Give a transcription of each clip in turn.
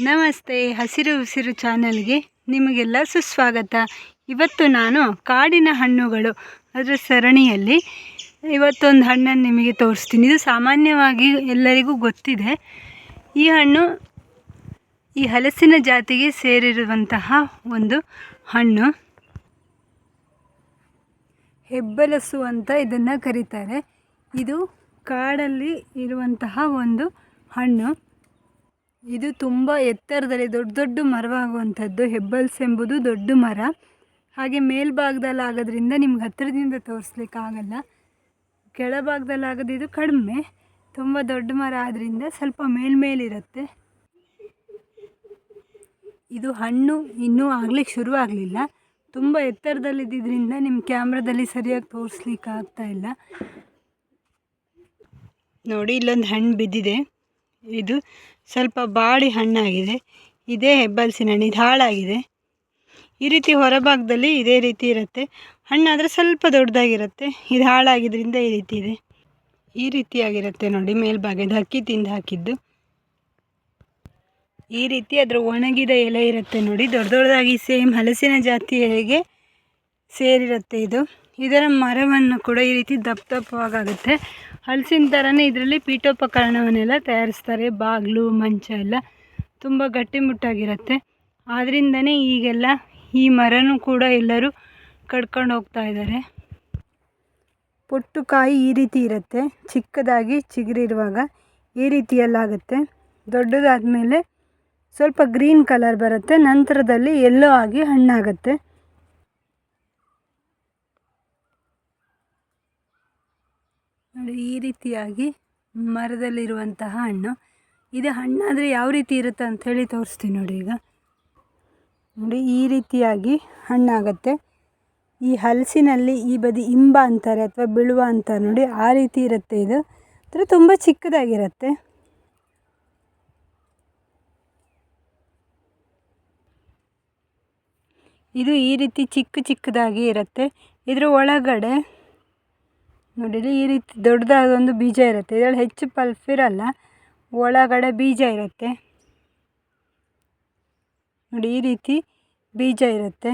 ನಮಸ್ತೆ, ಹಸಿರು ಉಸಿರು ಚಾನಲ್ಗೆ ನಿಮಗೆಲ್ಲ ಸುಸ್ವಾಗತ. ಇವತ್ತು ನಾನು ಕಾಡಿನ ಹಣ್ಣುಗಳು ಅದರ ಸರಣಿಯಲ್ಲಿ ಇವತ್ತೊಂದು ಹಣ್ಣನ್ನು ನಿಮಗೆ ತೋರಿಸ್ತೀನಿ. ಇದು ಸಾಮಾನ್ಯವಾಗಿ ಎಲ್ಲರಿಗೂ ಗೊತ್ತಿದೆ. ಈ ಹಣ್ಣು ಈ ಹಲಸಿನ ಜಾತಿಗೆ ಸೇರಿರುವಂತಹ ಒಂದು ಹಣ್ಣು. ಹೆಬ್ಬಲಸು ಅಂತ ಇದನ್ನು ಕರೀತಾರೆ. ಇದು ಕಾಡಲ್ಲಿ ಇರುವಂತಹ ಒಂದು ಹಣ್ಣು. ಇದು ತುಂಬ ಎತ್ತರದಲ್ಲಿ ದೊಡ್ಡ ದೊಡ್ಡ ಮರವಾಗುವಂಥದ್ದು. ಹೆಬ್ಬಲಸು ಎಂಬುದು ದೊಡ್ಡ ಮರ. ಹಾಗೆ ಮೇಲ್ಭಾಗದಲ್ಲಿ ಆಗೋದ್ರಿಂದ ನಿಮ್ಗೆ ಹತ್ತಿರದಿಂದ ತೋರಿಸ್ಲಿಕ್ಕಾಗಲ್ಲ. ಕೆಳಭಾಗದಲ್ಲಿ ಆಗೋದು ಇದು ಕಡಿಮೆ. ತುಂಬ ದೊಡ್ಡ ಮರ ಆದ್ದರಿಂದ ಸ್ವಲ್ಪ ಮೇಲ್ಮೇಲಿರುತ್ತೆ. ಇದು ಹಣ್ಣು ಇನ್ನೂ ಆಗ್ಲಿಕ್ಕೆ ಶುರುವಾಗಲಿಲ್ಲ. ತುಂಬ ಎತ್ತರದಲ್ಲಿದ್ದರಿಂದ ನಿಮ್ಮ ಕ್ಯಾಮ್ರಾದಲ್ಲಿ ಸರಿಯಾಗಿ ತೋರಿಸ್ಲಿಕ್ಕೆ ಆಗ್ತಾಯಿಲ್ಲ. ನೋಡಿ, ಇಲ್ಲೊಂದು ಹಣ್ಣು ಬಿದ್ದಿದೆ. ಇದು ಸ್ವಲ್ಪ ಬಾಡಿ ಹಣ್ಣಾಗಿದೆ. ಇದೇ ಹೆಬ್ಬಲಸಿನ ಹಣ್ಣು. ಇದು ಹಾಳಾಗಿದೆ. ಈ ರೀತಿ ಹೊರಭಾಗದಲ್ಲಿ ಇದೇ ರೀತಿ ಇರುತ್ತೆ. ಹಣ್ಣಾದರೆ ಸ್ವಲ್ಪ ದೊಡ್ಡದಾಗಿರುತ್ತೆ. ಇದು ಹಾಳಾಗಿದ್ದರಿಂದ ಈ ರೀತಿ ಇದೆ. ಈ ರೀತಿಯಾಗಿರುತ್ತೆ ನೋಡಿ ಮೇಲ್ಭಾಗ. ಇದು ಹಕ್ಕಿ ತಿಂದು ಹಾಕಿದ್ದು. ಈ ರೀತಿ ಅದರ ಒಣಗಿದ ಎಲೆ ಇರುತ್ತೆ ನೋಡಿ, ದೊಡ್ಡ ದೊಡ್ಡದಾಗಿ. ಸೇಮ್ ಹಲಸಿನ ಜಾತಿಗೆ ಸೇರಿರುತ್ತೆ ಇದು. ಇದರ ಮರವನ್ನು ಕೂಡ ಈ ರೀತಿ ದಪ್ಪ ದಪ್ಪವಾಗುತ್ತೆ. ಹಲಸಿನ ಥರನೇ ಇದರಲ್ಲಿ ಪೀಠೋಪಕರಣವನ್ನೆಲ್ಲ ತಯಾರಿಸ್ತಾರೆ. ಬಾಗಿಲು, ಮಂಚ ಎಲ್ಲ ತುಂಬ ಗಟ್ಟಿಮುಟ್ಟಾಗಿರುತ್ತೆ. ಆದ್ದರಿಂದನೇ ಈಗೆಲ್ಲ ಈ ಮರನೂ ಕೂಡ ಎಲ್ಲರೂ ಕಡ್ಕೊಂಡು ಹೋಗ್ತಾ ಇದ್ದಾರೆ. ಪೊಟ್ಟುಕಾಯಿ ಈ ರೀತಿ ಇರುತ್ತೆ. ಚಿಕ್ಕದಾಗಿ ಚಿಗುರಿರುವಾಗ ಈ ರೀತಿಯಲ್ಲಾಗುತ್ತೆ. ದೊಡ್ಡದಾದ ಮೇಲೆ ಸ್ವಲ್ಪ ಗ್ರೀನ್ ಕಲರ್ ಬರುತ್ತೆ. ನಂತರದಲ್ಲಿ ಯೆಲ್ಲೋ ಆಗಿ ಹಣ್ಣಾಗುತ್ತೆ. ನೋಡಿ, ಈ ರೀತಿಯಾಗಿ ಮರದಲ್ಲಿರುವಂತಹ ಹಣ್ಣು. ಇದು ಹಣ್ಣಾದರೆ ಯಾವ ರೀತಿ ಇರುತ್ತೆ ಅಂಥೇಳಿ ತೋರಿಸ್ತೀನಿ ನೋಡಿ. ಈಗ ನೋಡಿ, ಈ ರೀತಿಯಾಗಿ ಹಣ್ಣಾಗುತ್ತೆ. ಈ ಹಲಸಿನಲ್ಲಿ ಈ ಬದಿ ಇಂಬ ಅಂತಾರೆ ಅಥವಾ ಬಿಳುವ ಅಂತಾರೆ ನೋಡಿ, ಆ ರೀತಿ ಇರುತ್ತೆ. ಇದು ಅಂದರೆ ತುಂಬ ಚಿಕ್ಕದಾಗಿರುತ್ತೆ. ಇದು ಈ ರೀತಿ ಚಿಕ್ಕದಾಗಿ ಇರುತ್ತೆ. ಇದರ ಒಳಗಡೆ ನೋಡಿ, ಈ ರೀತಿ ದೊಡ್ಡದಾದೊಂದು ಬೀಜ ಇರುತ್ತೆ. ಇದರಲ್ಲಿ ಹೆಚ್ಚು ಪಲ್ಪ್ ಇರಲ್ಲ, ಒಳಗಡೆ ಬೀಜ ಇರುತ್ತೆ ನೋಡಿ. ಈ ರೀತಿ ಬೀಜ ಇರುತ್ತೆ.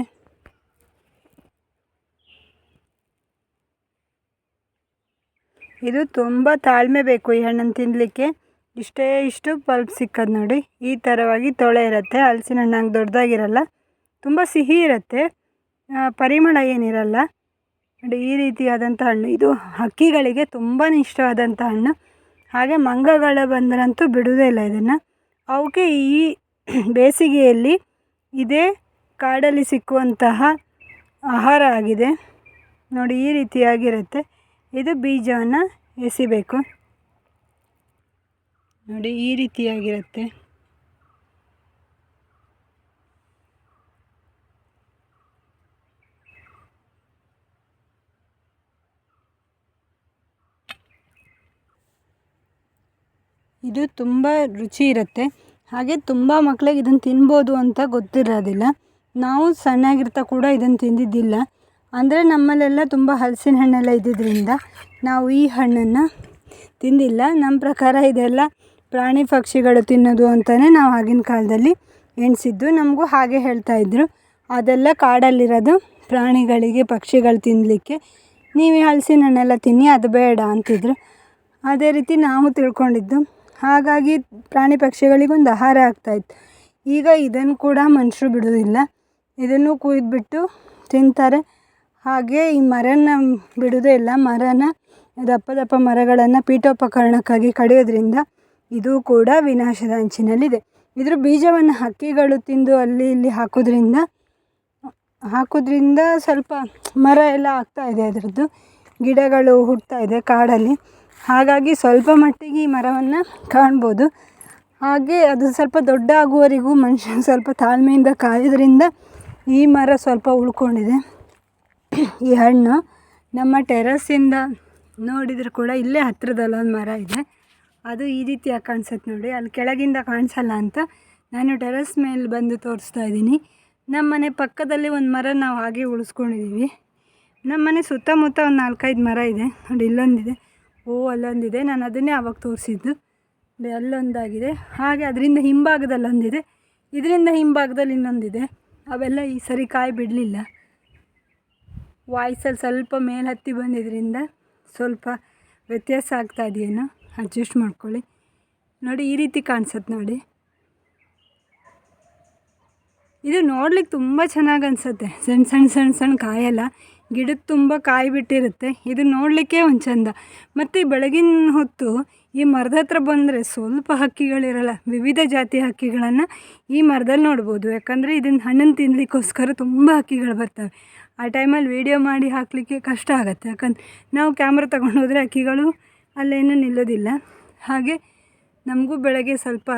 ಇದು ತುಂಬ ತಾಳ್ಮೆ ಬೇಕು ಈ ಹಣ್ಣನ್ನು ತಿನ್ನಲಿಕ್ಕೆ. ಇಷ್ಟು ಪಲ್ಪ್ ಸಿಕ್ಕದು ನೋಡಿ. ಈ ಥರವಾಗಿ ತೊಳೆ ಇರುತ್ತೆ. ಹಲಸಿನ ಹಣ್ಣಾಗಿ ದೊಡ್ಡದಾಗಿರಲ್ಲ, ತುಂಬ ಸಿಹಿ ಇರುತ್ತೆ, ಪರಿಮಳ ಏನಿರಲ್ಲ ನೋಡಿ. ಈ ರೀತಿಯಾದಂಥ ಹಣ್ಣು ಇದು ಹಕ್ಕಿಗಳಿಗೆ ತುಂಬಾ ಇಷ್ಟವಾದಂಥ ಹಣ್ಣು. ಹಾಗೆ ಮಂಗಗಳು ಬಂದರಂತೂ ಬಿಡುವುದೇ ಇಲ್ಲ ಇದನ್ನು. ಅವಕ್ಕೆ ಈ ಬೇಸಿಗೆಯಲ್ಲಿ ಇದೇ ಕಾಡಲ್ಲಿ ಸಿಕ್ಕುವಂತಹ ಆಹಾರ ಆಗಿದೆ ನೋಡಿ. ಈ ರೀತಿಯಾಗಿರುತ್ತೆ. ಇದು ಬೀಜವನ್ನು ಎಸಿಬೇಕು ನೋಡಿ. ಈ ರೀತಿಯಾಗಿರುತ್ತೆ. ಇದು ತುಂಬ ರುಚಿ ಇರುತ್ತೆ. ಹಾಗೆ ತುಂಬ ಮಕ್ಕಳಿಗೆ ಇದನ್ನು ತಿನ್ಬೋದು ಅಂತ ಗೊತ್ತಿರೋದಿಲ್ಲ. ನಾವು ಸಣ್ಣಾಗಿರ್ತಾ ಕೂಡ ಇದನ್ನು ತಿಂದಿದ್ದಿಲ್ಲ. ಅಂದರೆ ನಮ್ಮಲ್ಲೆಲ್ಲ ತುಂಬ ಹಲಸಿನ ಹಣ್ಣೆಲ್ಲ ಇದ್ದಿದ್ದರಿಂದ ನಾವು ಈ ಹಣ್ಣನ್ನು ತಿಂದಿಲ್ಲ. ನಮ್ಮ ಪ್ರಕಾರ ಇದೆಲ್ಲ ಪ್ರಾಣಿ ಪಕ್ಷಿಗಳು ತಿನ್ನೋದು ಅಂತಲೇ ನಾವು ಆಗಿನ ಕಾಲದಲ್ಲಿ ಎಣಿಸಿದ್ದು. ನಮಗೂ ಹಾಗೆ ಹೇಳ್ತಾಯಿದ್ರು, ಅದೆಲ್ಲ ಕಾಡಲ್ಲಿರೋದು ಪ್ರಾಣಿಗಳಿಗೆ, ಪಕ್ಷಿಗಳು ತಿನ್ನಲಿಕ್ಕೆ. ನೀವು ಹಲಸಿನ ಹಣ್ಣೆಲ್ಲ ತಿನ್ನಿ, ಅದು ಬೇಡ ಅಂತಿದ್ರು. ಅದೇ ರೀತಿ ನಾವು ತಿಳ್ಕೊಂಡಿದ್ದು. ಹಾಗಾಗಿ ಪ್ರಾಣಿ ಪಕ್ಷಿಗಳಿಗೊಂದು ಆಹಾರ ಆಗ್ತಾಯಿತ್ತು. ಈಗ ಇದನ್ನು ಕೂಡ ಮನುಷ್ಯರು ಬಿಡೋದಿಲ್ಲ. ಇದನ್ನು ಕುಯ್ದುಬಿಟ್ಟು ತಿಂತಾರೆ. ಹಾಗೆ ಈ ಮರನ ಬಿಡೋದೇ ಇಲ್ಲ. ಮರನ ದಪ್ಪ ಮರಗಳನ್ನು ಪೀಠೋಪಕರಣಕ್ಕಾಗಿ ಕಡಿಯೋದ್ರಿಂದ ಇದು ಕೂಡ ವಿನಾಶದ ಅಂಚಿನಲ್ಲಿದೆ. ಇದ್ರ ಬೀಜವನ್ನು ಹಕ್ಕಿಗಳು ತಿಂದು ಅಲ್ಲಿ ಇಲ್ಲಿ ಹಾಕೋದ್ರಿಂದ ಸ್ವಲ್ಪ ಮರ ಎಲ್ಲ ಆಗ್ತಾಯಿದೆ. ಅದರದ್ದು ಗಿಡಗಳು ಹುಟ್ತಾ ಇದೆ ಕಾಡಲ್ಲಿ. ಹಾಗಾಗಿ ಸ್ವಲ್ಪ ಮಟ್ಟಿಗೆ ಈ ಮರವನ್ನು ಕಾಣ್ಬೋದು. ಹಾಗೆ ಅದು ಸ್ವಲ್ಪ ದೊಡ್ಡ ಆಗುವವರೆಗೂ ಮನುಷ್ಯ ಸ್ವಲ್ಪ ತಾಳ್ಮೆಯಿಂದ ಕಾಯೋದ್ರಿಂದ ಈ ಮರ ಸ್ವಲ್ಪ ಉಳ್ಕೊಂಡಿದೆ. ಈ ಹಣ್ಣು ನಮ್ಮ ಟೆರಸ್ಸಿಂದ ನೋಡಿದರೂ ಕೂಡ ಇಲ್ಲೇ ಹತ್ತಿರದಲ್ಲೊಂದು ಮರ ಇದೆ. ಅದು ಈ ರೀತಿಯಾಗಿ ಕಾಣಿಸುತ್ತೆ ನೋಡಿ. ಅಲ್ಲಿ ಕೆಳಗಿಂದ ಕಾಣಿಸಲ್ಲ ಅಂತ ನಾನು ಟೆರಸ್ ಮೇಲೆ ಬಂದು ತೋರಿಸ್ತಾ ಇದ್ದೀನಿ. ನಮ್ಮ ಮನೆ ಪಕ್ಕದಲ್ಲಿ ಒಂದು ಮರ ನಾವು ಹಾಗೆ ಉಳಿಸ್ಕೊಂಡಿದ್ದೀವಿ. ನಮ್ಮ ಮನೆ ಸುತ್ತಮುತ್ತ ಒಂದು 4-5 ಮರ ಇದೆ ನೋಡಿ. ಇಲ್ಲೊಂದಿದೆ, ಅಲ್ಲೊಂದಿದೆ. ನಾನು ಅದನ್ನೇ ಆವಾಗ ತೋರಿಸಿದ್ದು. ಅಲ್ಲೊಂದಾಗಿದೆ. ಹಾಗೆ ಅದರಿಂದ ಹಿಂಭಾಗದಲ್ಲೊಂದಿದೆ. ಇದರಿಂದ ಹಿಂಭಾಗದಲ್ಲಿ ಇನ್ನೊಂದಿದೆ, ಅವೆಲ್ಲ ಈ ಸರಿ ಕಾಯಿ ಬಿಡಲಿಲ್ಲ. ವಾಯ್ಸಲ್ಲಿ ಸ್ವಲ್ಪ ಮೇಲೆ ಹತ್ತಿ ಬಂದಿದ್ದರಿಂದ ಸ್ವಲ್ಪ ವ್ಯತ್ಯಾಸ ಆಗ್ತಾ ಇದೆಯೇನೋ, ಅಡ್ಜಸ್ಟ್ ಮಾಡ್ಕೊಳ್ಳಿ. ನೋಡಿ ಈ ರೀತಿ ಕಾಣಿಸುತ್ತೆ ನೋಡಿ. ಇದು ನೋಡ್ಲಿಕ್ಕೆ ತುಂಬ ಚೆನ್ನಾಗಿ ಅನಿಸುತ್ತೆ. ಸಣ್ಣ ಸಣ್ಣ ಸಣ್ಣ ಸಣ್ಣ ಕಾಯೆಲ್ಲ ಗಿಡಕ್ಕೆ ತುಂಬ ಕಾಯಿ ಬಿಟ್ಟಿರುತ್ತೆ. ಇದು ನೋಡಲಿಕ್ಕೆ ಒಂದು ಚೆಂದ. ಮತ್ತು ಬೆಳಗಿನ ಹೊತ್ತು ಈ ಮರದ ಹತ್ರ ಬಂದರೆ ಸ್ವಲ್ಪ ಹಕ್ಕಿಗಳಿರಲ್ಲ, ವಿವಿಧ ಜಾತಿಯ ಹಕ್ಕಿಗಳನ್ನು ಈ ಮರದಲ್ಲಿ ನೋಡ್ಬೋದು. ಯಾಕಂದರೆ ಇದನ್ನು ಹಣ್ಣನ್ನು ತಿನ್ನಲಿಕ್ಕೋಸ್ಕರ ತುಂಬ ಹಕ್ಕಿಗಳು ಬರ್ತವೆ. ಆ ಟೈಮಲ್ಲಿ ವೀಡಿಯೋ ಮಾಡಿ ಹಾಕಲಿಕ್ಕೆ ಕಷ್ಟ ಆಗುತ್ತೆ. ಯಾಕಂದ್ರೆ ನಾವು ಕ್ಯಾಮ್ರಾ ತಗೊಂಡು ಹೋದರೆ ಹಕ್ಕಿಗಳು ಅಲ್ಲೇನೂ ನಿಲ್ಲೋದಿಲ್ಲ. ಹಾಗೆ ನಮಗೂ ಬೆಳಗ್ಗೆ ಸ್ವಲ್ಪ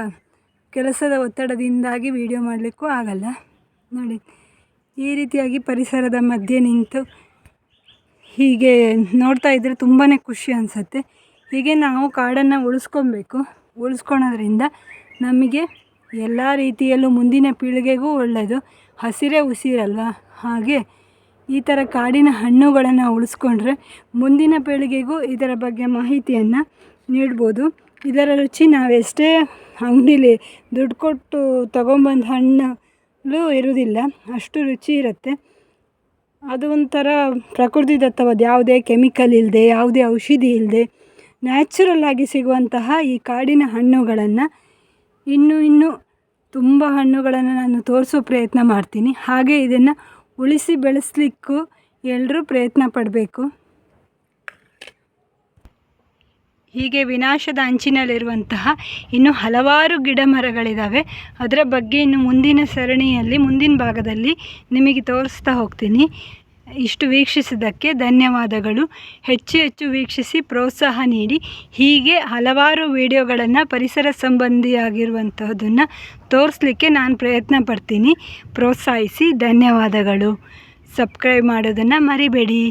ಕೆಲಸದ ಒತ್ತಡದಿಂದಾಗಿ ವೀಡಿಯೋ ಮಾಡಲಿಕ್ಕೂ ಆಗಲ್ಲ. ನೋಡಿ ಈ ರೀತಿಯಾಗಿ ಪರಿಸರದ ಮಧ್ಯೆ ನಿಂತು ಹೀಗೆ ನೋಡ್ತಾ ಇದ್ದರೆ ತುಂಬಾ ಖುಷಿ ಅನಿಸುತ್ತೆ. ಹೀಗೆ ನಾವು ಕಾಡನ್ನು ಉಳಿಸ್ಕೊಳೋದ್ರಿಂದ ನಮಗೆ ಎಲ್ಲ ರೀತಿಯಲ್ಲೂ ಮುಂದಿನ ಪೀಳಿಗೆಗೂ ಒಳ್ಳೆಯದು. ಹಸಿರೇ ಉಸಿರಲ್ವ. ಹಾಗೆ ಈ ಥರ ಕಾಡಿನ ಹಣ್ಣುಗಳನ್ನು ಉಳಿಸ್ಕೊಂಡ್ರೆ ಮುಂದಿನ ಪೀಳಿಗೆಗೂ ಇದರ ಬಗ್ಗೆ ಮಾಹಿತಿಯನ್ನು ನೀಡ್ಬೋದು. ಇದರ ರುಚಿ ನಾವೆಷ್ಟೇ ಅಂಗಡೀಲಿ ದುಡ್ಡು ಕೊಟ್ಟು ತೊಗೊಂಬಂದು ಹಣ್ಣು ಇರೋದಿಲ್ಲ, ಅಷ್ಟು ರುಚಿ ಇರುತ್ತೆ. ಅದು ಒಂಥರ ಪ್ರಕೃತಿದತ್ತವಾದ, ಯಾವುದೇ ಕೆಮಿಕಲ್ ಇಲ್ಲದೆ, ಯಾವುದೇ ಔಷಧಿ ಇಲ್ಲದೆ ನ್ಯಾಚುರಲ್ಲಾಗಿ ಸಿಗುವಂತಹ ಈ ಕಾಡಿನ ಹಣ್ಣುಗಳನ್ನು ಇನ್ನೂ ತುಂಬ ಹಣ್ಣುಗಳನ್ನು ನಾನು ತೋರಿಸೋ ಪ್ರಯತ್ನ ಮಾಡ್ತೀನಿ. ಹಾಗೆ ಇದನ್ನು ಉಳಿಸಿ ಬೆಳೆಸಲಿಕ್ಕೂ ಎಲ್ಲರೂ ಪ್ರಯತ್ನ ಪಡಬೇಕು. ಹೀಗೆ ವಿನಾಶದ ಅಂಚಿನಲ್ಲಿರುವಂತಹ ಇನ್ನೂ ಹಲವಾರು ಗಿಡ ಮರಗಳಿದ್ದಾವೆ. ಅದರ ಬಗ್ಗೆ ಇನ್ನು ಮುಂದಿನ ಸರಣಿಯಲ್ಲಿ ಮುಂದಿನ ಭಾಗದಲ್ಲಿ ನಿಮಗೆ ತೋರಿಸ್ತಾ ಹೋಗ್ತೀನಿ. ಇಷ್ಟು ವೀಕ್ಷಿಸಿದ್ದಕ್ಕೆ ಧನ್ಯವಾದಗಳು. ಹೆಚ್ಚು ಹೆಚ್ಚು ವೀಕ್ಷಿಸಿ ಪ್ರೋತ್ಸಾಹ ನೀಡಿ. ಹೀಗೆ ಹಲವಾರು ವಿಡಿಯೋಗಳನ್ನು ಪರಿಸರ ಸಂಬಂಧಿಯಾಗಿರುವಂತಹದ್ದನ್ನು ತೋರಿಸಲಿಕ್ಕೆ ನಾನು ಪ್ರಯತ್ನ ಪಡ್ತೀನಿ. ಪ್ರೋತ್ಸಾಹಿಸಿ. ಧನ್ಯವಾದಗಳು. ಸಬ್ಸ್ಕ್ರೈಬ್ ಮಾಡೋದನ್ನು ಮರಿಬೇಡಿ.